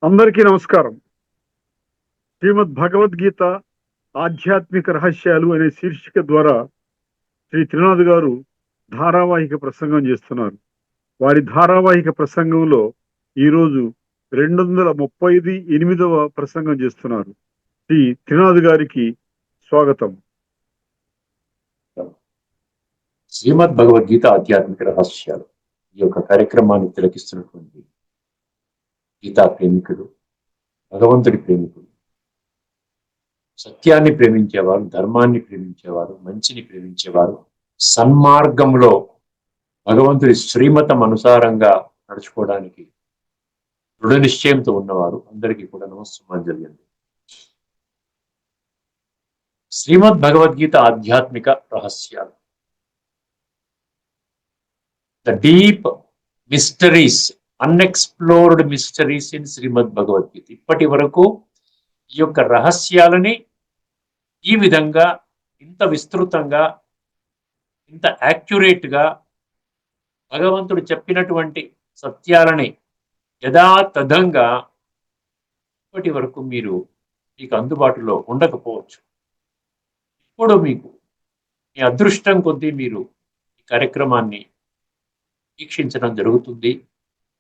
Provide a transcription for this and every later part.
అందరికీ నమస్కారం. శ్రీమద్ భగవద్గీత ఆధ్యాత్మిక రహస్యాలు అనే శీర్షిక ద్వారా శ్రీ త్రినాథ్ గారు ధారావాహిక ప్రసంగం చేస్తున్నారు. వారి ధారావాహిక ప్రసంగంలో ఈరోజు 238వ ప్రసంగం చేస్తున్నారు. శ్రీ త్రినాథ్ గారికి స్వాగతం. శ్రీమద్ భగవద్గీత ఆధ్యాత్మిక రహస్యాలు ఈ యొక్క కార్యక్రమాన్ని తిలకిస్తున్నటువంటి గీతా ప్రేమికుడు, భగవంతుడి ప్రేమికుడు, సత్యాన్ని ప్రేమించేవారు, ధర్మాన్ని ప్రేమించేవారు, మంచిని ప్రేమించేవారు, సన్మార్గంలో భగవంతుడి శ్రీమతం అనుసారంగా నడుచుకోవడానికి దృఢ నిశ్చయంతో ఉన్నవారు అందరికీ కూడా నమస్సుమాంజలి. శ్రీమద్ భగవద్గీత ఆధ్యాత్మిక రహస్యాలు, the deep mysteries, unexplored mysteries in Shrimad Bhagavad Gita. ఇప్పటి వరకు ఈ యొక్క రహస్యాలని ఈ విధంగా ఇంత విస్తృతంగా, ఇంత యాక్యురేట్గా భగవంతుడు చెప్పినటువంటి సత్యాలని యథాతథంగా ఇప్పటి వరకు మీకు అందుబాటులో ఉండకపోవచ్చు. ఇప్పుడు మీకు మీ అదృష్టం కొద్దీ మీరు ఈ కార్యక్రమాన్ని వీక్షించడం జరుగుతుంది.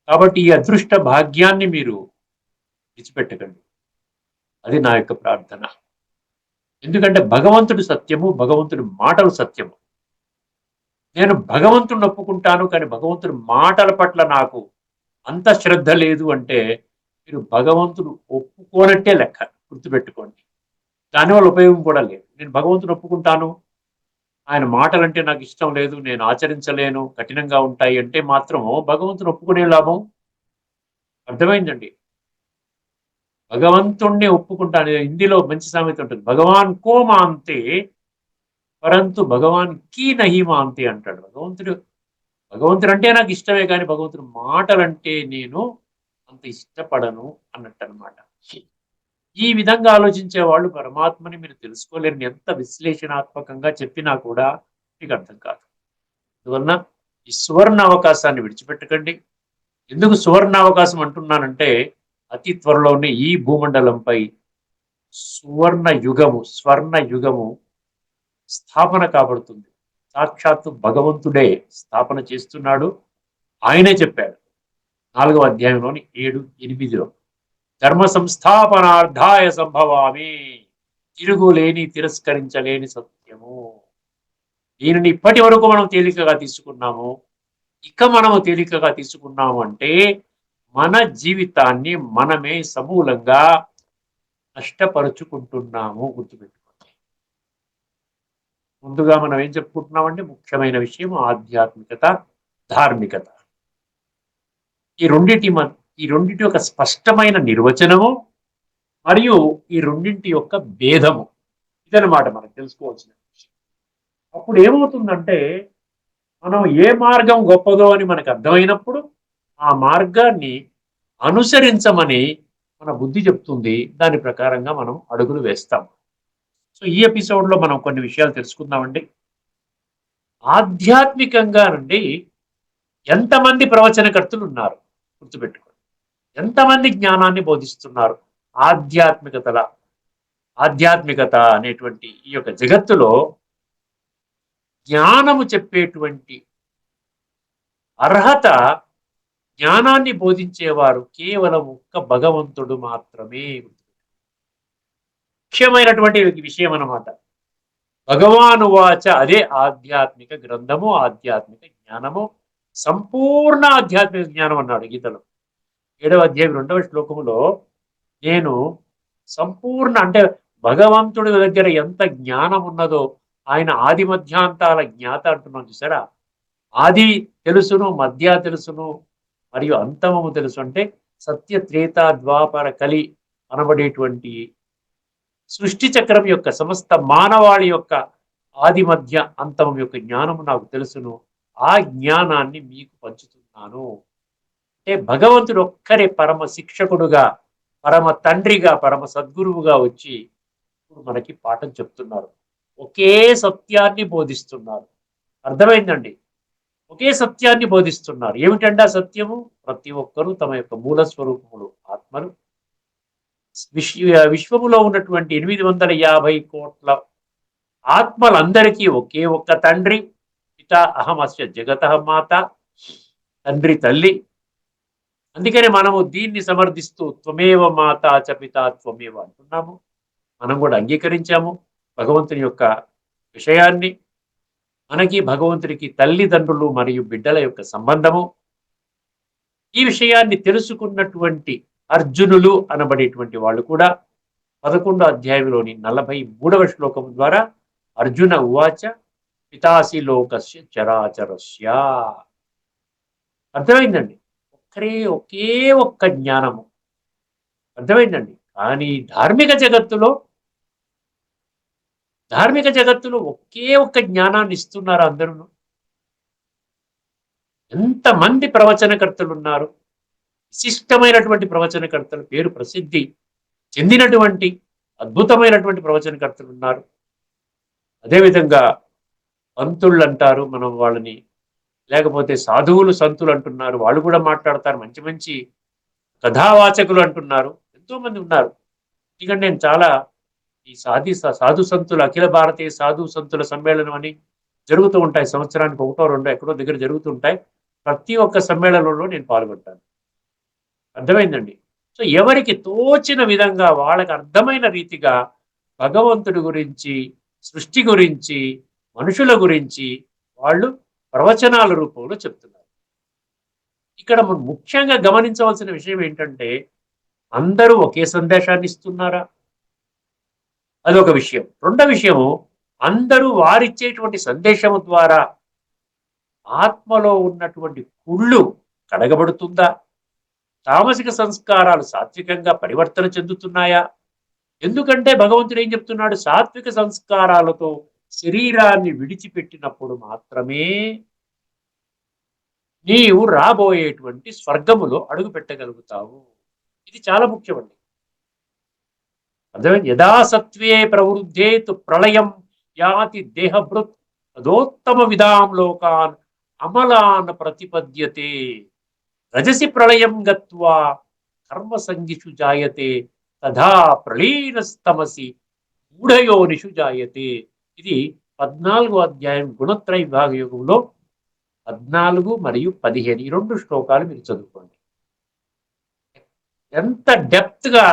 కాబట్టి ఈ అదృష్ట భాగ్యాన్ని మీరు విడిచిపెట్టకండి, అది నా యొక్క ప్రార్థన. ఎందుకంటే భగవంతుడు సత్యము, భగవంతుడి మాటలు సత్యము. నేను భగవంతుడిని ఒప్పుకుంటాను, కానీ భగవంతుడి మాటల పట్ల నాకు అంత శ్రద్ధ లేదు అంటే మీరు భగవంతుడు ఒప్పుకోనట్టే లెక్క. గుర్తుపెట్టుకోండి, దానివల్ల ఉపయోగం కూడా లేదు. నేను భగవంతుని ఒప్పుకుంటాను, ఆయన మాటలంటే నాకు ఇష్టం లేదు, నేను ఆచరించలేను, కఠినంగా ఉంటాయి అంటే మాత్రం భగవంతుని ఒప్పుకునే లాభం? అర్థమైందండి. భగవంతుణ్ణి ఒప్పుకుంటాను. హిందీలో మంచి సామెత ఉంటుంది, భగవాన్ కో మాంతే పరంతు భగవాన్ కీ నహి మాంతే అంటాడు. భగవంతుడు అంటే నాకు ఇష్టమే, కానీ భగవంతుడి మాటలంటే నేను అంత ఇష్టపడను అన్నట్టు అనమాట. ఈ విధంగా ఆలోచించే వాళ్ళు పరమాత్మని మీరు తెలుసుకోలేరు. ఎంత విశ్లేషణాత్మకంగా చెప్పినా కూడా మీకు అర్థం కాదు. అందువలన ఈ సువర్ణ అవకాశాన్ని విడిచిపెట్టకండి. ఎందుకు సువర్ణ అవకాశం అంటున్నానంటే, అతి త్వరలోనే ఈ భూమండలంపై స్వర్ణ యుగము స్థాపన కాబడుతుంది. సాక్షాత్తు భగవంతుడే స్థాపన చేస్తున్నాడు. ఆయనే చెప్పాడు 4వ అధ్యాయంలోని 7, 8లో, ధర్మ సంస్థాపనార్థాయ సంభవామి, తిరుగులేని తిరస్కరించలేని సత్యము. దీనిని ఇప్పటి వరకు మనం తేలికగా తీసుకున్నాము. ఇక మనము తేలికగా తీసుకున్నాము అంటే మన జీవితాన్ని మనమే సమూలంగా నష్టపరుచుకుంటున్నాము. గుర్తుపెట్టుకోండి. ముందుగా మనం ఏం చెప్పుకుంటున్నామంటే, ముఖ్యమైన విషయం ఆధ్యాత్మికత, ధార్మికత. ఈ రెండింటి యొక్క స్పష్టమైన నిర్వచనము మరియు ఈ రెండింటి యొక్క భేదము, ఇదనమాట మనకు తెలుసుకోవాల్సిన విషయం. అప్పుడు ఏమవుతుందంటే, మనం ఏ మార్గం గొప్పదో అని మనకు అర్థమైనప్పుడు ఆ మార్గాన్ని అనుసరించమని మన బుద్ధి చెప్తుంది. దాని ప్రకారంగా మనం అడుగులు వేస్తాం. సో ఈ ఎపిసోడ్లో మనం కొన్ని విషయాలు తెలుసుకుందామండి. ఆధ్యాత్మికంగా నుండి ఎంతమంది ప్రవచనకర్తలు ఉన్నారు గుర్తుపెట్టుకోండి. ఎంతమంది జ్ఞానాన్ని బోధిస్తున్నారు? ఆధ్యాత్మికత అనేటువంటి ఈ యొక్క జగత్తులో జ్ఞానము చెప్పేటువంటి అర్హత, జ్ఞానాన్ని బోధించేవారు కేవలం ఒక్క భగవంతుడు మాత్రమే. ముఖ్యమైనటువంటి విషయం అన్నమాట. భగవానువాచ, అదే ఆధ్యాత్మిక గ్రంథము, ఆధ్యాత్మిక జ్ఞానము, సంపూర్ణ ఆధ్యాత్మిక జ్ఞానం అన్నాడు గీతలో 7వ అధ్యాయం 2వ శ్లోకములో. నేను సంపూర్ణ అంటే భగవంతుడి దగ్గర ఎంత జ్ఞానం ఉన్నదో, ఆయన ఆది మధ్యాంతాల జ్ఞాత అంటున్నాం చూసారా. ఆది తెలుసును, మధ్య తెలుసును, మరియు అంతమము తెలుసు. అంటే సత్య, త్రేత, ద్వాపర, కలి అనబడేటువంటి సృష్టి చక్రం యొక్క సమస్త మానవాళి యొక్క ఆది మధ్య అంతమం యొక్క జ్ఞానము నాకు తెలుసును. ఆ జ్ఞానాన్ని మీకు పంచుతున్నాను. అంటే భగవంతుడు ఒక్కరే పరమ శిక్షకుడుగా, పరమ తండ్రిగా, పరమ సద్గురువుగా వచ్చి ఇప్పుడు మనకి పాఠం చెప్తున్నారు. ఒకే సత్యాన్ని బోధిస్తున్నారు. అర్థమైందండి? ఒకే సత్యాన్ని బోధిస్తున్నారు. ఏమిటంటే ఆ సత్యము, ప్రతి ఒక్కరూ తమ యొక్క మూల స్వరూపములు ఆత్మలు, విశ్వములో ఉన్నటువంటి 850 కోట్ల ఆత్మలందరికీ ఒకే ఒక్క తండ్రి, పిత అహమస్య జగత మాత, తండ్రి తల్లి. అందుకని మనము దీన్ని సమర్థిస్తూ త్వమేవ మాత చ పిత త్వమేవ అంటున్నాము. మనం కూడా అంగీకరించాము భగవంతుని యొక్క విషయాన్ని. మనకి భగవంతుడికి తల్లిదండ్రులు మరియు బిడ్డల యొక్క సంబంధము. ఈ విషయాన్ని తెలుసుకున్నటువంటి అర్జునులు అనబడేటువంటి వాళ్ళు కూడా 11వ అధ్యాయంలోని 43వ శ్లోకం ద్వారా అర్జున ఉవాచ పితాసి లోకస్య చరాచరస్య. అర్థమైందండి. ఒకే ఒక్క జ్ఞానము. అర్థమైందండి. కానీ ధార్మిక జగత్తులో ఒకే ఒక్క జ్ఞానాన్ని ఇస్తున్నారు అందరూ. ఎంతమంది ప్రవచనకర్తలు ఉన్నారు. విశిష్టమైనటువంటి ప్రవచనకర్తలు, పేరు ప్రసిద్ధి చెందినటువంటి అద్భుతమైనటువంటి ప్రవచనకర్తలు ఉన్నారు. అదేవిధంగా పంతుళ్ళు అంటారు మనం వాళ్ళని, లేకపోతే సాధువులు సంతులు అంటున్నారు, వాళ్ళు కూడా మాట్లాడతారు. మంచి మంచి కథావాచకులు అంటున్నారు, ఎంతో మంది ఉన్నారు. ఎందుకంటే నేను చాలా ఈ సాధు సంతులు, అఖిల భారతీయ సాధు సంతుల సమ్మేళనం అని జరుగుతూ ఉంటాయి. సంవత్సరానికి ఒకటో రెండో ఎక్కడో దగ్గర జరుగుతూ ఉంటాయి. ప్రతి ఒక్క సమ్మేళనంలో నేను పాల్గొంటాను. అర్థమైందండి. సో ఎవరికి తోచిన విధంగా వాళ్ళకి అర్థమైన రీతిగా భగవంతుడి గురించి, సృష్టి గురించి, మనుషుల గురించి వాళ్ళు ప్రవచనాల రూపంలో చెప్తున్నారు. ఇక్కడ మనం ముఖ్యంగా గమనించవలసిన విషయం ఏంటంటే, అందరూ ఒకే సందేశాన్ని ఇస్తున్నారా? అదొక విషయం. రెండో విషయము, అందరూ వారిచ్చేటువంటి సందేశము ద్వారా ఆత్మలో ఉన్నటువంటి కుళ్ళు కడగబడుతుందా? తామసిక సంస్కారాలు సాత్వికంగా పరివర్తన చెందుతున్నాయా? ఎందుకంటే భగవంతుడు ఏం చెప్తున్నాడు? సాత్విక సంస్కారాలతో శరీరాన్ని విడిచిపెట్టినప్పుడు మాత్రమే నీవు రాబోయేటువంటి స్వర్గములో అడుగు పెట్టగలుగుతావు. ఇది చాలా ముఖ్యమండి. అర్థమైంది. యథా సత్వే ప్రవృద్ధే తు ప్రళయం యాతి దేహభృత్ తదోత్తమ విధాం లోకాన్ అమలాన్ ప్రతిపద్యతే. రజసి ప్రళయం గత్వా కర్మ సంగిషు జాయతే తథా ప్రళీనస్తమసి మూఢయోనిషు జాయతే. ఇది 14వ అధ్యాయం గుణత్రయ విభాగ యోగంలో 14 మరియు 15 ఈ 2 శ్లోకాలు మీరు చదువుకోండి. ఎంత డెప్త్ గా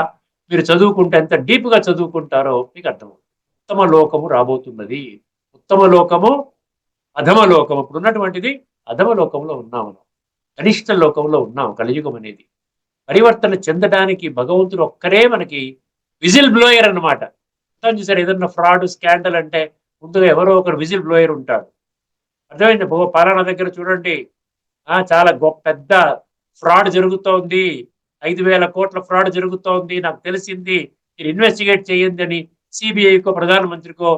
మీరు చదువుకుంటే, ఎంత డీప్ గా చదువుకుంటారో మీకు అర్థమవుతుంది. ఉత్తమ లోకము రాబోతున్నది. ఉత్తమ లోకము, అధమ లోకము. ఇప్పుడు ఉన్నటువంటిది అధమ లోకంలో ఉన్నాము, కనిష్ట లోకంలో ఉన్నాం. కలియుగం అనేది పరివర్తన చెందడానికి భగవంతుడు ఒక్కరే మనకి విజిల్ బ్లోయర్ అన్నమాట. చూసారు, ఏదన్నా ఫ్రాడ్ స్కాండల్ అంటే ముందుగా ఎవరో ఒకరు విజిల్ బ్లోయర్ ఉంటాడు. అర్థమైంది. పలానా దగ్గర చూడండి, చాలా పెద్ద ఫ్రాడ్ జరుగుతోంది, 5,000 కోట్ల ఫ్రాడ్ జరుగుతోంది, నాకు తెలిసింది, మీరు ఇన్వెస్టిగేట్ చేయండి అని సిబిఐకో, ప్రధానమంత్రికో,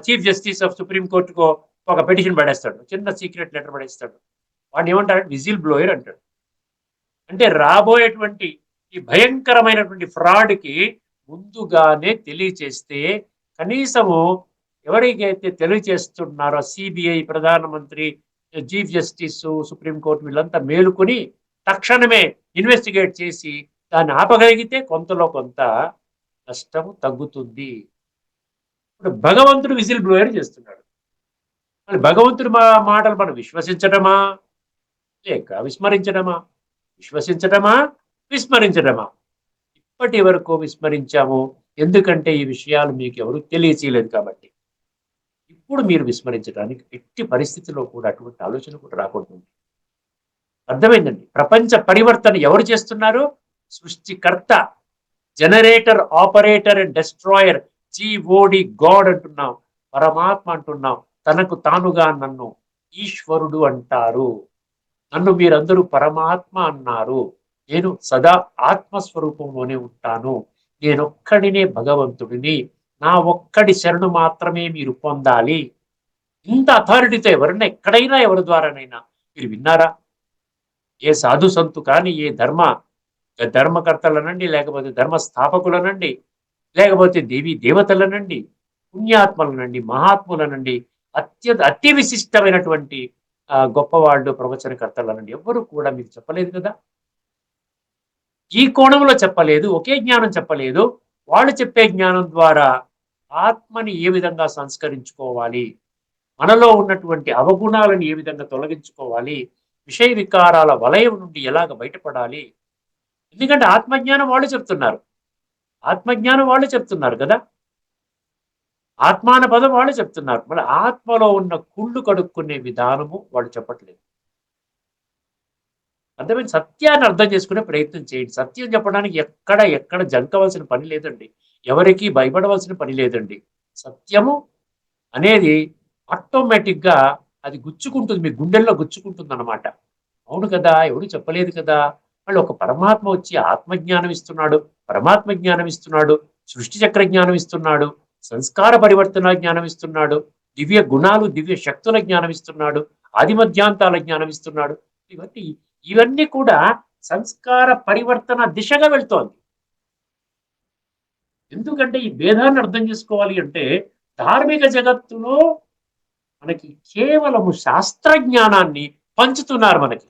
చీఫ్ జస్టిస్ ఆఫ్ సుప్రీం కోర్టుకో ఒక పిటిషన్ పడేస్తాడు, చిన్న సీక్రెట్ లెటర్ పడేస్తాడు. వాడిని ఏమంటాడు? విజిల్ బ్లోయర్ అంటాడు. అంటే రాబోయేటువంటి ఈ భయంకరమైనటువంటి ఫ్రాడ్కి ముందుగానే తెలియచేస్తే, కనీసము ఎవరికైతే తెలియచేస్తున్నారో సిబిఐ, ప్రధానమంత్రి, చీఫ్ జస్టిస్, సుప్రీంకోర్టు వీళ్ళంతా మేలుకొని తక్షణమే ఇన్వెస్టిగేట్ చేసి దాన్ని ఆపగలిగితే కొంతలో కొంత నష్టము తగ్గుతుంది. ఇప్పుడు భగవంతుడు విజిల్ బ్లోయర్ చేస్తున్నాడు. మరి భగవంతుడి మాటలు మనం విశ్వసించడమా లేక విస్మరించడమా? విశ్వసించడమా విస్మరించడమా? ఇప్పటి వరకు విస్మరించాము. ఎందుకంటే ఈ విషయాలు మీకు ఎవరు తెలియచేయలేదు కాబట్టి. ఇప్పుడు మీరు విస్మరించడానికి ఎట్టి పరిస్థితిలో కూడా అటువంటి ఆలోచన కూడా రాకూడదు. అర్థమైందండి. ప్రపంచ పరివర్తన ఎవరు చేస్తున్నారు? సృష్టికర్త, generator, operator and destroyer, GOD, God అంటున్నాం, పరమాత్మ అంటున్నాం. తనకు తానుగా నన్ను ఈశ్వరుడు అంటారు. నన్ను మీరందరూ పరమాత్మ అన్నారు. నేను సదా ఆత్మస్వరూపంలోనే ఉంటాను. నేనొక్కడినే భగవంతుడిని. నా ఒక్కడి శరణు మాత్రమే మీరు పొందాలి. ఇంత అథారిటీతో ఎవరన్నా ఎక్కడైనా ఎవరి ద్వారానైనా మీరు విన్నారా? ఏ సాధు సంతు కానీ, ఏ ధర్మకర్తలనండి, లేకపోతే ధర్మ స్థాపకులనండి, లేకపోతే దేవీ దేవతలనండి, పుణ్యాత్మలనండి, మహాత్ములనండి, అతి విశిష్టమైనటువంటి గొప్పవాళ్ళు, ప్రవచనకర్తలనండి, ఎవ్వరూ కూడా మీకు చెప్పలేదు కదా. ఈ కోణంలో చెప్పలేదు, ఒకే జ్ఞానం చెప్పలేదు. వాళ్ళు చెప్పే జ్ఞానం ద్వారా ఆత్మని ఏ విధంగా సంస్కరించుకోవాలి, మనలో ఉన్నటువంటి అవగుణాలను ఏ విధంగా తొలగించుకోవాలి, విషయ వికారాల వలయం నుండి ఎలాగ బయటపడాలి. ఎందుకంటే ఆత్మజ్ఞానం వాళ్ళు చెప్తున్నారు, ఆత్మజ్ఞానం వాళ్ళు చెప్తున్నారు కదా, ఆత్మాన పదం వాళ్ళు చెప్తున్నారు. మరి ఆత్మలో ఉన్న కుళ్ళు కడుక్కునే విధానము వాళ్ళు చెప్పట్లేదు. అర్థమైన సత్యాన్ని అర్థం చేసుకునే ప్రయత్నం చేయండి. సత్యం చెప్పడానికి ఎక్కడ జంకవలసిన పని లేదండి. ఎవరికి భయపడవలసిన పని లేదండి. సత్యము అనేది ఆటోమేటిక్‌గా అది గుచ్చుకుంటుంది. మీ గుండెల్లో గుచ్చుకుంటుందన్నమాట. అవును కదా! ఎవడు చెప్పలేదు కదా! మళ్ళీ ఒక పరమాత్మ వచ్చి ఆత్మజ్ఞానం ఇస్తున్నాడు, పరమాత్మ జ్ఞానం ఇస్తున్నాడు, సృష్టి చక్ర జ్ఞానం ఇస్తున్నాడు, సంస్కార పరివర్తన జ్ఞానం ఇస్తున్నాడు, దివ్య గుణాలు, దివ్య శక్తుల జ్ఞానం ఇస్తున్నాడు, ఆది మధ్యాంతాల జ్ఞానం ఇస్తున్నాడు. ఇవన్నీ ఇవన్నీ కూడా సంస్కార పరివర్తన దిశగా వెళ్తోంది. ఎందుకంటే ఈ భేదాన్ని అర్థం చేసుకోవాలి అంటే ధార్మిక జగత్తులో మనకి కేవలము శాస్త్ర జ్ఞానాన్ని పంచుతున్నారు మనకి.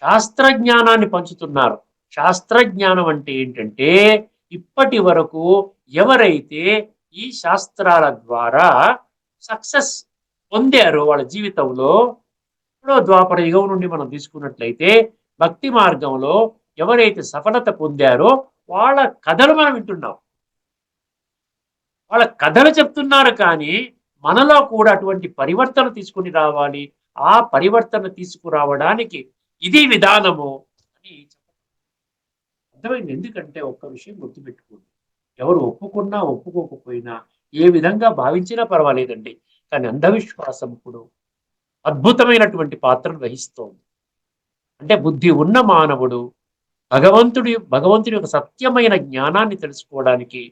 శాస్త్ర జ్ఞానాన్ని పంచుతున్నారు. శాస్త్ర జ్ఞానం అంటే ఏంటంటే ఇప్పటి వరకు ఎవరైతే ఈ శాస్త్రాల ద్వారా సక్సెస్ పొందారో వాళ్ళ జీవితంలో, ఇప్పుడు ద్వాపర యుగం నుండి మనం తీసుకున్నట్లయితే భక్తి మార్గంలో ఎవరైతే సఫలత పొందారో వాళ్ళ కథలు మనం వింటున్నాం. వాళ్ళ కథలు చెప్తున్నారు కానీ మనలో కూడా అటువంటి పరివర్తన తీసుకుని రావాలి. ఆ పరివర్తన తీసుకురావడానికి ఇది విధానము అని అర్థమైంది. ఎందుకంటే ఒక్క విషయం గుర్తుపెట్టుకోండి, ఎవరు ఒప్పుకున్నా ఒప్పుకోకపోయినా ఏ విధంగా భావించినా పర్వాలేదండి, కానీ అంధవిశ్వాసం ఇప్పుడు అద్భుతమైనటువంటి పాత్రను వహిస్తోంది. అంటే బుద్ధి ఉన్న మానవుడు భగవంతుడి యొక్క సత్యమైన జ్ఞానాన్ని తెలుసుకోవడానికి,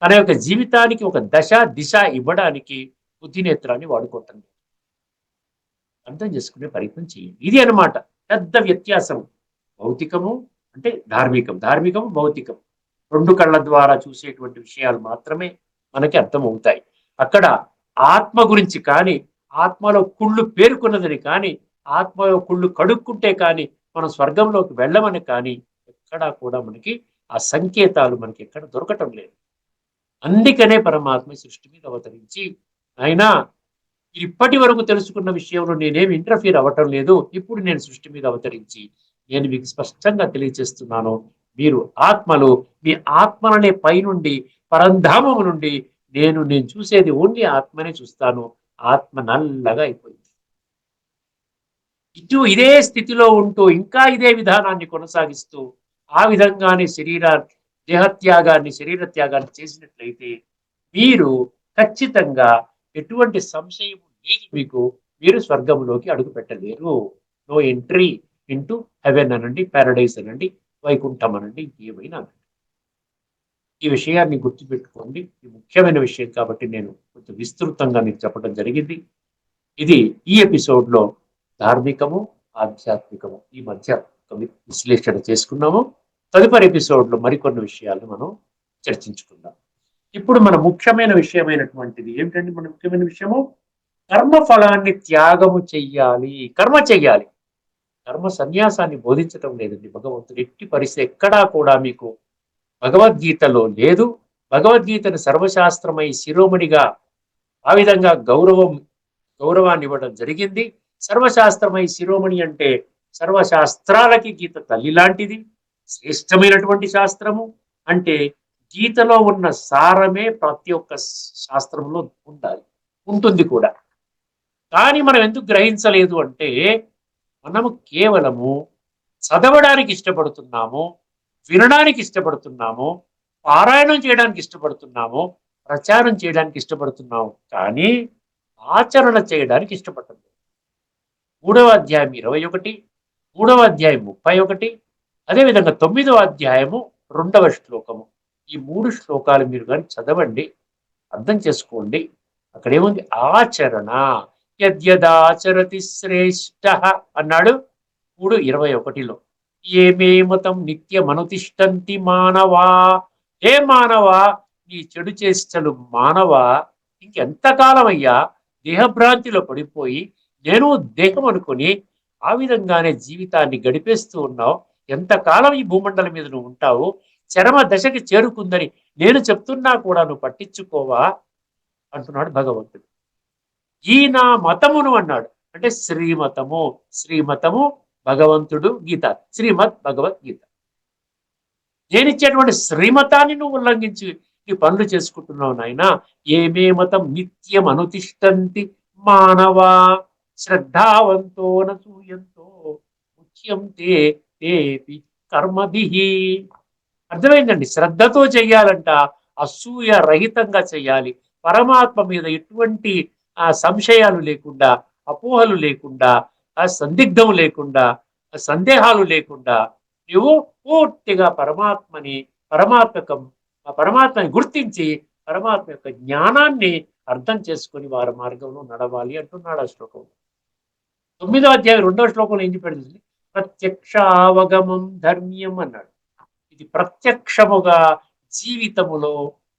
తన యొక్క జీవితానికి ఒక దశ దిశ ఇవ్వడానికి బుద్ధి నేత్రాన్ని వాడుకుంటుంది. అర్థం చేసుకునే ప్రయత్నం చేయండి. ఇది అన్నమాట పెద్ద వ్యత్యాసం. భౌతికము అంటే ధార్మికం, ధార్మికము భౌతికం. రెండు కళ్ళ ద్వారా చూసేటువంటి విషయాలు మాత్రమే మనకి అర్థమవుతాయి. అక్కడ ఆత్మ గురించి కానీ, ఆత్మలో కుళ్ళు పేరుకున్నదని కానీ, ఆత్మలో కుళ్ళు కడుక్కుంటే కానీ మనం స్వర్గంలోకి వెళ్ళమని కానీ ఎక్కడా కూడా మనకి ఆ సంకేతాలు మనకి ఎక్కడ దొరకటం లేదు. అందుకనే పరమాత్మ సృష్టి మీద అవతరించి, అయినా ఇప్పటి వరకు తెలుసుకున్న విషయంలో నేనేమి ఇంటర్ఫీర్ అవ్వటం లేదు, ఇప్పుడు నేను సృష్టి మీద అవతరించి నేను మీకు స్పష్టంగా తెలియజేస్తున్నాను, మీరు ఆత్మలు, మీ ఆత్మలనే పైనుండి పరంధామము నుండి నేను చూసేది ఓన్లీ ఆత్మనే చూస్తాను. ఆత్మ నల్లగా అయిపోయింది. ఇదే స్థితిలో ఉంటూ ఇంకా ఇదే విధానాన్ని కొనసాగిస్తూ ఆ విధంగానే శరీర త్యాగాన్ని చేసినట్లయితే మీరు ఖచ్చితంగా ఎటువంటి సంశయం లేదు మీకు, మీరు స్వర్గంలోకి అడుగు పెట్టలేరు. నో ఎంట్రీ ఇంటూ హెవెన్ అనండి, పారడైజ్ అనండి, వైకుంఠం అనండి, ఏమైనా అనండి. ఈ విషయాన్ని గుర్తుపెట్టుకోండి. ఇది ముఖ్యమైన విషయం కాబట్టి నేను కొంచెం విస్తృతంగా మీకు చెప్పడం జరిగింది. ఇది ఈ ఎపిసోడ్లో ధార్మికము, ఆధ్యాత్మికము ఈ మధ్య విశ్లేషణ చేసుకున్నాము. తదుపరి ఎపిసోడ్లో మరికొన్ని విషయాలను మనం చర్చించుకుందాం. ఇప్పుడు మన ముఖ్యమైన విషయమైనటువంటిది ఏమిటంటే, మన ముఖ్యమైన విషయము కర్మ ఫలాన్ని త్యాగము చెయ్యాలి, కర్మ చెయ్యాలి. కర్మ సన్యాసాన్ని బోధించటం లేదండి భగవంతుడు. ఎట్టి పరిస్థితి ఎక్కడా కూడా మీకు భగవద్గీతలో లేదు. భగవద్గీతను సర్వశాస్త్రమై శిరోమణిగా ఆ విధంగా గౌరవాన్ని ఇవ్వడం జరిగింది. సర్వశాస్త్రమై శిరోమణి అంటే సర్వశాస్త్రాలకి గీత తల్లి లాంటిది, శ్రేష్టమైనటువంటి శాస్త్రము. అంటే గీతలో ఉన్న సారమే ప్రతి ఒక్క శాస్త్రంలో ఉండాలి, ఉంటుంది కూడా. కానీ మనం ఎందుకు గ్రహించలేదు అంటే మనము కేవలము చదవడానికి ఇష్టపడుతున్నాము, వినడానికి ఇష్టపడుతున్నాము, పారాయణం చేయడానికి ఇష్టపడుతున్నాము, ప్రచారం చేయడానికి ఇష్టపడుతున్నాము, కానీ ఆచరణ చేయడానికి ఇష్టపడుతుంది. 3వ అధ్యాయం 21, 3వ అధ్యాయం 31, అదేవిధంగా 9వ అధ్యాయము 2వ శ్లోకము. ఈ 3 శ్లోకాలు మీరు కానీ చదవండి, అర్థం చేసుకోండి. అక్కడ ఏముంది? ఆచరణ. యద్యదాచరతి శ్రేష్ఠ అన్నాడు 3:21లో. ఏమే మతం నిత్యమనుతిష్టంతి మానవా. ఏ మానవా, నీ చెడు చేష్టలు మానవా, ఇంకెంతకాలం అయ్యా దేహభ్రాంతిలో పడిపోయి నేను దేహం అనుకుని ఆ విధంగానే జీవితాన్ని గడిపేస్తూ ఉన్నావు. ఎంతకాలం ఈ భూమండలం మీద నువ్వు ఉంటావు, చరమ దశకి చేరుకుందని నేను చెప్తున్నా కూడా నువ్వు పట్టించుకోవా అంటున్నాడు భగవంతుడు. ఈ నా మతమును అన్నాడు, అంటే శ్రీమతము. శ్రీమతము భగవంతుడు గీత, శ్రీమద్ భగవద్గీత. నేనిచ్చేటువంటి శ్రీమతాన్ని నువ్వు ఉల్లంఘించి ఈ పనులు చేసుకుంటున్నావు నాయన. ఏమే మతం నిత్యం అనుతిష్టంతి మానవా శ్రద్ధావంతో నూయంతో ముఖ్యం తేపి కర్మభిహి. అర్థమైందండి? శ్రద్ధతో చెయ్యాలంట, అసూయ రహితంగా చెయ్యాలి. పరమాత్మ మీద ఎటువంటి సంశయాలు లేకుండా, అపోహలు లేకుండా, సందిగ్ధం లేకుండా, సందేహాలు లేకుండా నువ్వు పూర్తిగా పరమాత్మని గుర్తించి పరమాత్మ యొక్క జ్ఞానాన్ని అర్థం చేసుకుని వారి మార్గంలో నడవాలి అంటున్నాడు ఆ శ్లోకంలో. 9వ అధ్యాయం 2వ శ్లోకంలో ఏం చెప్పాడు? ప్రత్యక్షావగమం ధర్మ్యం అన్నాడు. ఇది ప్రత్యక్షముగా జీవితములో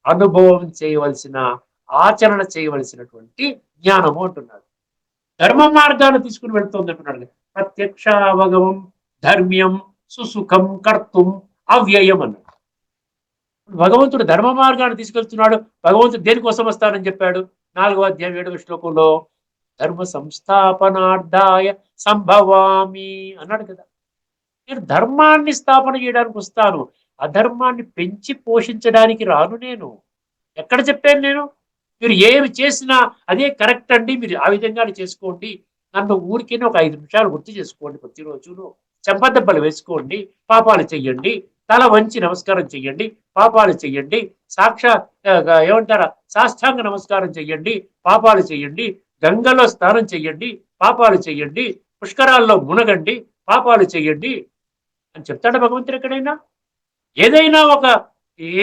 అనుభవం చేయవలసిన, ఆచరణ చేయవలసినటువంటి జ్ఞానము అంటున్నాడు. ధర్మ మార్గాన్ని తీసుకుని వెళ్తుంది అంటున్నాడు. ప్రత్యక్షావగమం ధర్మ్యం సుసుఖం కర్తుం అవ్యయం అన్నాడు. భగవంతుడు ధర్మ మార్గాన్ని తీసుకెళ్తున్నాడు. భగవంతుడు దేనికోసం వస్తానని చెప్పాడు? 4వ అధ్యాయం 7వ శ్లోకంలో ధర్మ సంస్థాపనార్థాయ సంభవామి అన్నాడు కదా. నేను ధర్మాన్ని స్థాపన చేయడానికి వస్తాను, అధర్మాన్ని పెంచి పోషించడానికి రాను. నేను ఎక్కడ చెప్పాను? నేను మీరు ఏమి చేసినా అదే కరెక్ట్ అండి, మీరు ఆ విధంగానే చేసుకోండి, నన్ను ఊరికే ఒక 5 నిమిషాలు గుర్తు చేసుకోండి, ప్రతిరోజును చెంపదెబ్బలు వేసుకోండి, పాపాలు చెయ్యండి, తల వంచి నమస్కారం చెయ్యండి, పాపాలు చెయ్యండి, ఏమంటారా సాష్టాంగ నమస్కారం చెయ్యండి, పాపాలు చెయ్యండి, గంగలో స్నానం చెయ్యండి, పాపాలు చెయ్యండి, పుష్కరాల్లో మునగండి, పాపాలు చెయ్యండి అని చెప్తాడు భగవంతుడు ఎక్కడైనా?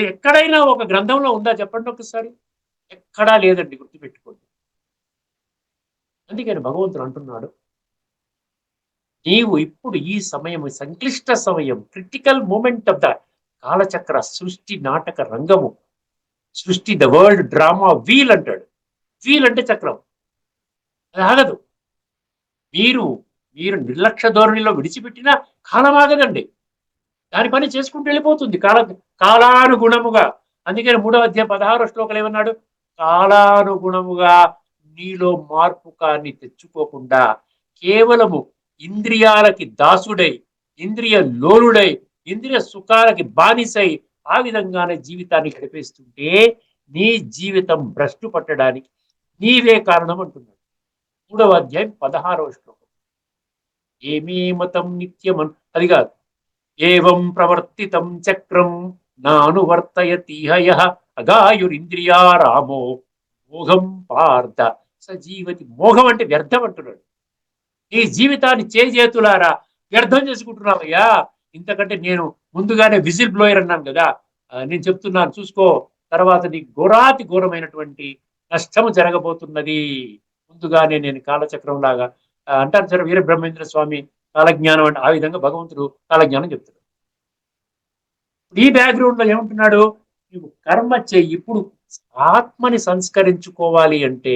ఎక్కడైనా ఒక గ్రంథంలో ఉందా చెప్పండి ఒకసారి? ఎక్కడా లేదండి, గుర్తుపెట్టుకోండి. అందుకని భగవంతుడు అంటున్నాడు, నీవు ఇప్పుడు ఈ సమయం, సంక్లిష్ట సమయం, క్రిటికల్ మూమెంట్ ఆఫ్ ద కాలచక్ర సృష్టి నాటక రంగము, సృష్టి ద వరల్డ్ డ్రామా వీల్ అంటాడు. వీల్ అంటే చక్రం, అది ఆగదు. మీరు నిర్లక్ష్య ధోరణిలో విడిచిపెట్టినా కాలం ఆగదండి, దాని పని చేసుకుంటూ వెళ్ళిపోతుంది కాలానుగుణముగా. అందుకని 3వ అధ్యాయం 16వ శ్లోకంలో ఏమన్నాడు? కాలానుగుణముగా నీలో మార్పు కాని తెచ్చుకోకుండా కేవలము ఇంద్రియాలకి దాసుడై, ఇంద్రియ లోలుడై, ఇంద్రియ సుఖాలకి బానిసై ఆ విధంగానే జీవితాన్ని గడిపేస్తుంటే నీ జీవితం భ్రష్టు పట్టడానికి నీవే కారణం అంటున్నాడు. 3వ అధ్యాయం 16వ శ్లోకం. ఏమీ మతం నిత్యమన్, అది కాదు. ఏవం ప్రవర్తితం చక్రం నానువర్తయతిహ యః అగాయురింద్రియా రామో మోహం పార్థ సజీవతి. మోహం అంటే వ్యర్థం అంటున్నాడు. నీ జీవితాన్ని చేతులారా వ్యర్థం చేసుకుంటున్నావయ్యా. ఇంతకంటే నేను ముందుగానే విజిల్ బ్లోయర్ అన్నాను కదా, నేను చెప్తున్నాను చూసుకో, తర్వాత నీకు ఘోరాతి ఘోరమైనటువంటి నష్టము జరగబోతున్నది. ముందుగానే నేను కాలచక్రం లాగా అంటారు సరే, వీర బ్రహ్మేంద్ర స్వామి కాలజ్ఞానం అంటే ఆ విధంగా భగవంతుడు కాలజ్ఞానం చెప్తాడు. ఈ బ్యాక్గ్రౌండ్ లో ఏమంటున్నాడు? నువ్వు కర్మ చెయ్యి. ఇప్పుడు ఆత్మని సంస్కరించుకోవాలి అంటే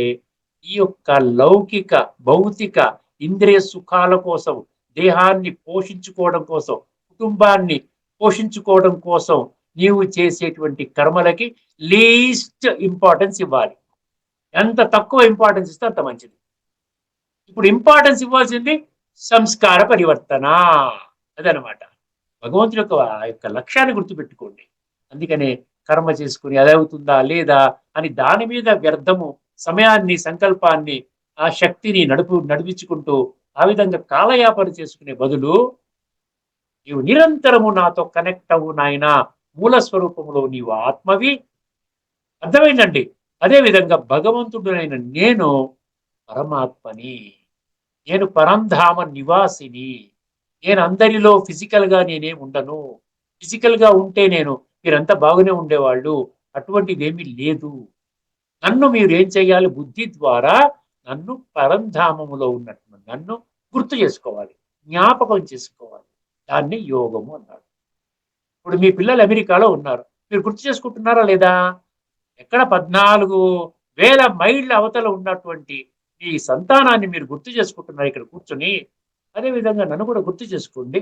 ఈ యొక్క లౌకిక భౌతిక ఇంద్రియ సుఖాల కోసం, దేహాన్ని పోషించుకోవడం కోసం, కుటుంబాన్ని పోషించుకోవడం కోసం నీవు చేసేటువంటి కర్మలకి లీస్ట్ ఇంపార్టెన్స్ ఇవ్వాలి. ఎంత తక్కువ ఇంపార్టెన్స్ ఇస్తే అంత మంచిది. ఇప్పుడు ఇంపార్టెన్స్ ఇవ్వాల్సింది సంస్కార పరివర్తన, అదనమాట. భగవంతుడి యొక్క లక్ష్యాన్ని గుర్తుపెట్టుకోండి. అందుకనే కర్మ చేసుకుని అది అవుతుందా లేదా అని దాని మీద వ్యర్థము సమయాన్ని, సంకల్పాన్ని, ఆ శక్తిని నడిపించుకుంటూ ఆ విధంగా కాలయాపన చేసుకునే బదులు నీవు నిరంతరము నాతో కనెక్ట్ అవ్వు నాయనా, మూల స్వరూపంలో నీవు ఆత్మవి. అర్థమైందండి? అదేవిధంగా భగవంతుడునైన నేను పరమాత్మని, నేను పరంధామ నివాసిని, నేను అందరిలో ఫిజికల్ గా నేనే ఉండను. ఫిజికల్ గా ఉంటే మీరంతా బాగానే ఉండేవాళ్ళు, అటువంటిది ఏమీ లేదు. నన్ను మీరు ఏం చేయాలి? బుద్ధి ద్వారా నన్ను పరంధామములో ఉన్నట్టు నన్ను గుర్తు చేసుకోవాలి, జ్ఞాపకం చేసుకోవాలి. దాన్ని యోగము అన్నాడు. ఇప్పుడు మీ పిల్లలు అమెరికాలో ఉన్నారు, మీరు గుర్తు చేసుకుంటున్నారా లేదా? ఎక్కడ 14,000 మైళ్ళ అవతల ఉన్నటువంటి ఈ సంతానాన్ని మీరు గుర్తు చేసుకుంటున్నారు ఇక్కడ కూర్చొని. అదేవిధంగా నన్ను కూడా గుర్తు చేసుకోండి.